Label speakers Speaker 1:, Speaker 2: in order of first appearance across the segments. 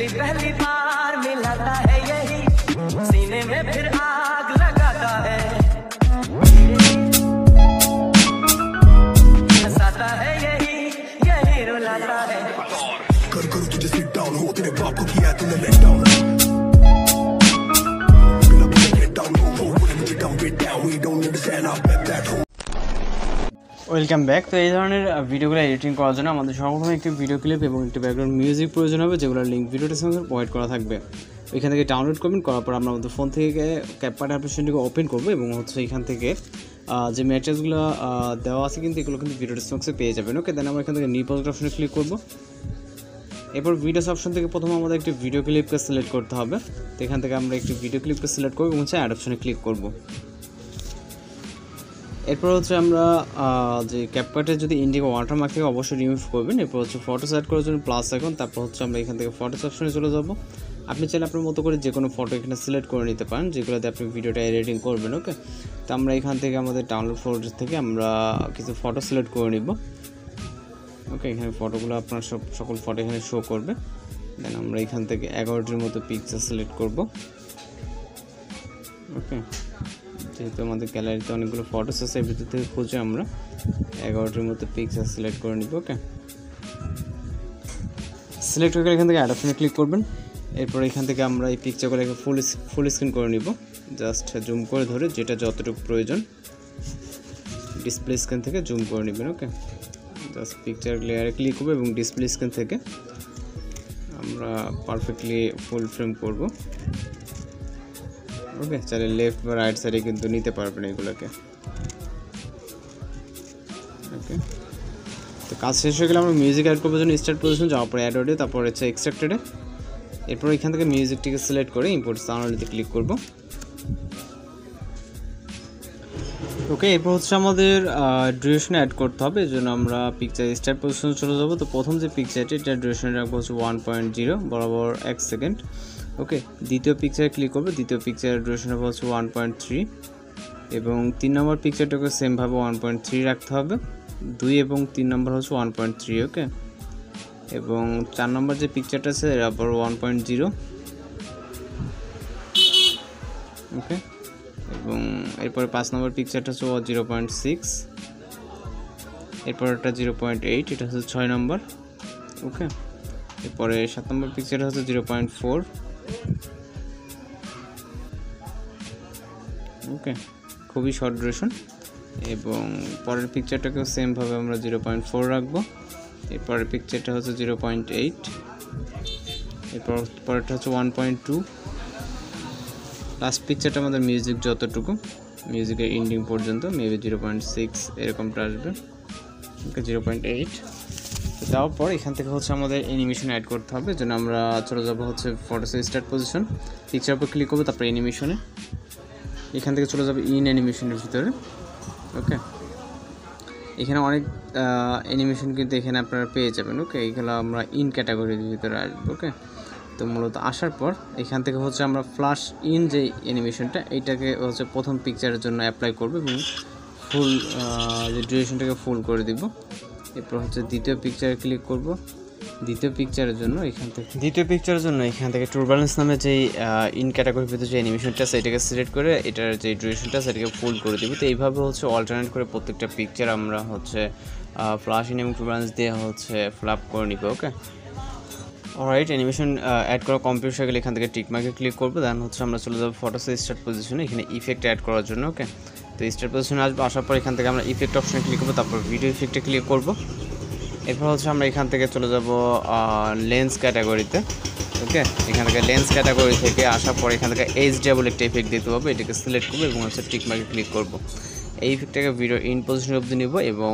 Speaker 1: पहली पहली बार मिलाता है यही, सीने में फिर आग लगाता है, हंसाता है यही, यही रुलाता है।
Speaker 2: कर करूँ तुझे सिट डाउन, हो तेरे बाप को किया तूने लेट डाउन, बिना बोले गेट डाउन, हो बोले मुझे down get down, we don't understand our back that हो।
Speaker 3: Welcome back. তো এই ধরনের ভিডিওগুলো এডিটিং করার জন্য আমাদের সর্বপ্রথমে একটি ভিডিও ক্লিপ এবং একটি ব্যাকগ্রাউন্ড মিউজিক প্রয়োজন হবে, যেগুলোর লিঙ্ক ভিডিওটির সঙ্গে প্রোভাইড করা থাকবে। এখান থেকে ডাউনলোড করবেন, করার পর আমরা আমাদের ফোন থেকে ক্যাপকাট অ্যাপ্লিকেশনটিকে ওপেন করবো এবং হচ্ছে এখান থেকে যে ম্যাট্রিক্সগুলো দেওয়া আছে কিন্তু এগুলো কিন্তু ভিডিওটির সঙ্গে পেয়ে যাবেন। ওকে, দেন আমরা এখান থেকে নিউ প্রজেক্ট অপশনে ক্লিক করবো। এরপর ভিডিওস অপশন থেকে প্রথমে আমাদের একটি ভিডিও ক্লিপকে সিলেক্ট করতে হবে। তো এখান থেকে আমরা একটি ভিডিও ক্লিপকে সিলেক্ট করবো এবং হচ্ছে অ্যাড অপশনে ক্লিক করবো। এরপর হচ্ছে আমরা যে ক্যাপকাটে যদি ইন্ডিগো ওয়াটারমার্ক থেকে অবশ্যই রিমুভ করবেন। এরপর হচ্ছে ফটো সেট করার জন্য প্লাস আইকন, তারপর হচ্ছে আমরা এখান থেকে ফটোস অপশনে চলে যাব। আপনি চাইলে আপনার মতো করে যে কোনো ফটো এখানে সিলেক্ট করে নিতে পারেন, যেগুলোতে আপনি ভিডিওটা এডিটিং করবেন। ওকে, তো আমরা এখান থেকে আমাদের ডাউনলোড ফটোস থেকে আমরা কিছু ফটো সিলেক্ট করে নিব। ওকে, এখানে ফটোগুলো আপনার সকল ফটো এখানে শো করবে। দেন আমরা এখান থেকে 11টির মতো পিকচার সিলেক্ট করব। ওকে, যেহেতু আমাদের গ্যালারিতে অনেকগুলো ফটোস আছে, এর ভিতর থেকে খুঁজে আমরা 11টির মতো পিকচার সিলেক্ট করে নিব। ওকে, সিলেক্ট হয়ে গেলে এখান থেকে অ্যাড অপশনে ক্লিক করবেন। এরপর এখান থেকে আমরা এই পিকচারগুলোকে ফুল স্ক্রিন করে নিব, জাস্ট জুম করে ধরে যেটা যতটুকু প্রয়োজন ডিসপ্লে স্ক্রিন থেকে জুম করে নেবেন। ওকে, জাস্ট পিকচার লেয়ারে ক্লিক করবো এবং ডিসপ্লে স্ক্রিন থেকে আমরা পারফেক্টলি ফুল ফ্রেম করব। ওকে, চাইলে লেফট বা রাইট সাইডে কিন্তু নিতে পারবেন এগুলোকে। ওকে, তো কাজ শেষ হয়ে গেলে আমরা মিউজিক অ্যাড করবো জন্য স্টার্ট পজিশন যাওয়ার পরে অ্যাড অডিও, তারপর হচ্ছে এক্সট্রাক্টেডে। এরপর এখান থেকে মিউজিকটিকে সিলেক্ট করে ইম্পোর্ট সাউন্ডে ক্লিক করব। ওকে, এরপর হচ্ছে আমাদের ডিউরেশন অ্যাড করতে হবে, এই জন্য আমরা পিকচার স্টার্ট পজিশনে চলে যাব। তো প্রথম যে পিকচারটি এটা ডিউরেশন রাখবো হচ্ছে 1.0 বরাবর 1 সেকেন্ড। ওকে, দ্বিতীয় পিকচারে ক্লিক করবে, দ্বিতীয় পিকচারের ডিউরেশন হবে হচ্ছে 1.3 এবং 3 নম্বর পিকচারটাকে সেমভাবে 1.3 রাখতে হবে। 2 এবং 3 নম্বর হচ্ছে 1.3। ওকে, এবং 4 নম্বর যে পিকচারটা আছে এর আবার 1.0। ওকে, এবং এরপরে 5 নম্বর পিকচারটা হচ্ছে 0.6, এরপর একটা 0.8, এটা হচ্ছে 6 নম্বর। ওকে, এরপরে 7 নম্বর পিকচারটা হচ্ছে 0.4। ওকে, খুবই শর্ট ডিউরেশন। এবং পরের পিকচারটাকেও সেমভাবে আমরা 0.4 রাখবো। এরপরের পিকচারটা হচ্ছে 0.8, এরপর পরেরটা হচ্ছে 1.2। লাস্ট পিকচারটা আমাদের মিউজিক যতটুকু, মিউজিকের এন্ডিং পর্যন্ত মেবি 0.6 এরকমটা আসবে। ওকে, 0.8 দেওয়ার পর এখান থেকে হচ্ছে আমাদের অ্যানিমেশন অ্যাড করতে হবে, যেন আমরা চলে যাবো হচ্ছে ফটোসের স্টার্ট পজিশন, পিকচার উপর ক্লিক করবো, তারপরে অ্যানিমেশনে এখান থেকে চলে যাবে ইন অ্যানিমেশনের ভিতরে। ওকে, এখানে অনেক অ্যানিমেশন কিন্তু এখানে আপনারা পেয়ে যাবেন। ওকে, এইগুলো আমরা ইন ক্যাটাগরির ভিতরে আসবো। ওকে, তো মূলত আসার পর এখান থেকে হচ্ছে আমরা ফ্ল্যাশ ইন যে অ্যানিমেশনটা এইটাকে হচ্ছে প্রথম পিকচারের জন্য অ্যাপ্লাই করবো এবং ফুল যে ডিউরেশনটাকে ফুল করে দিব। এরপর হচ্ছে দ্বিতীয় পিকচারে ক্লিক করব। দ্বিতীয় পিকচারের জন্য এখান থেকে টুরবালেন্স নামে যেই ইন ক্যাটাগরির ভিতরে যে অ্যানিমেশনটা আছে এটাকে সিলেক্ট করে এটার যে ডিউরেশনটা সেটাকে ফুল করে দিব। তো এইভাবে হচ্ছে অল্টারনেট করে প্রত্যেকটা পিকচার আমরা হচ্ছে ফ্ল্যাশ ইন এবং টুরবালেন্স দিয়ে হচ্ছে ফ্ল্যাপ করে নিব। ওকে, অলরাইট, অ্যানিমেশন অ্যাড করা কমপ্লিট হয়ে গেলে এখান থেকে টিকমার্কে ক্লিক করবো। দেন হচ্ছে আমরা চলে যাবো ফটোসে স্টার্ট পজিশনে, এখানে ইফেক্ট অ্যাড করার জন্য। ওকে, তো স্টার্ট পজিশনে আসবো, আসার পর এখান থেকে আমরা ইফেক্ট অপশনে ক্লিক করবো, তারপর ভিডিও ইফেক্টে ক্লিক করবো। এরপর হচ্ছে আমরা এখান থেকে চলে যাব লেন্স ক্যাটাগরিতে। ওকে, এখান থেকে লেন্স ক্যাটাগরি থেকে আসার পর এখান থেকে এইচডি একটা ইফেক্ট দিতে হবে, এটাকে সিলেক্ট করবো এবং হচ্ছে টিকমার্কে ক্লিক করবো। এই ইফেক্টটাকে ভিডিও ইন পজিশন অবধি নিব এবং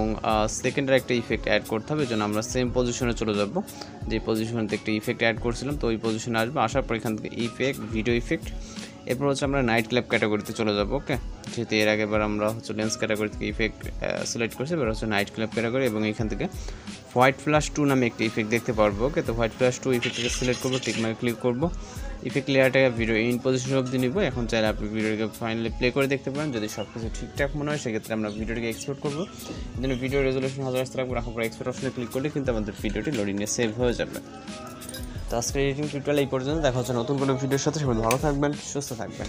Speaker 3: সেকেন্ডার একটা ইফেক্ট অ্যাড করতে হবে, যেন আমরা সেম পজিশনে চলে যাব, যে পজিশনতে একটা ইফেক্ট অ্যাড করছিলাম। তো ওই পজিশনে আসবো, আসার পর এখান থেকে ইফেক্ট ভিডিও ইফেক্ট, এরপর হচ্ছে আমরা নাইট ক্লাব ক্যাটাগরিতে চলে যাব। ওকে, যেহেতু এর আগেবার আমরা হচ্ছে লেন্স ক্যাটাগরি থেকে ইফেক্ট সিলেক্ট করছি, এবার হচ্ছে নাইট ক্লাব ক্যাটাগরি এবং এখান থেকে হোয়াইট ফ্ল্যাশ 2 নামে একটা ইফেক্ট দেখতে পারবো। ওকে, তো হোয়াইট ফ্ল্যাশ 2 ইফেক্টটাকে সিলেক্ট করবো, টিকমার্কে ক্লিক করবো, ইফেক্ট লেয়ারটাকে ভিডিও ইন পজিশন অবধি নিব। এখন চাইলে আপনি ভিডিওটাকে ফাইনালি প্লে করে দেখতে পারেন, যদি সব কিছু ঠিকঠাক মনে হয় সেক্ষেত্রে আমরা ভিডিওটাকে এক্সপোর্ট করবো। এই জন্য ভিডিও রেজলিউশন 1080 রাখবো, রাখার পর এক্সপোর্ট অপশনে ক্লিক করলে কিন্তু আমাদের ভিডিওটি লোডিংয়ে সেভ হয়ে যাবে। তো আজকের এডিটিং টিউটোরিয়াল এই পর্যন্ত, দেখা হচ্ছে নতুন কোনো ভিডিওর সাথে। সবাই ভালো থাকবেন, সুস্থ থাকবেন।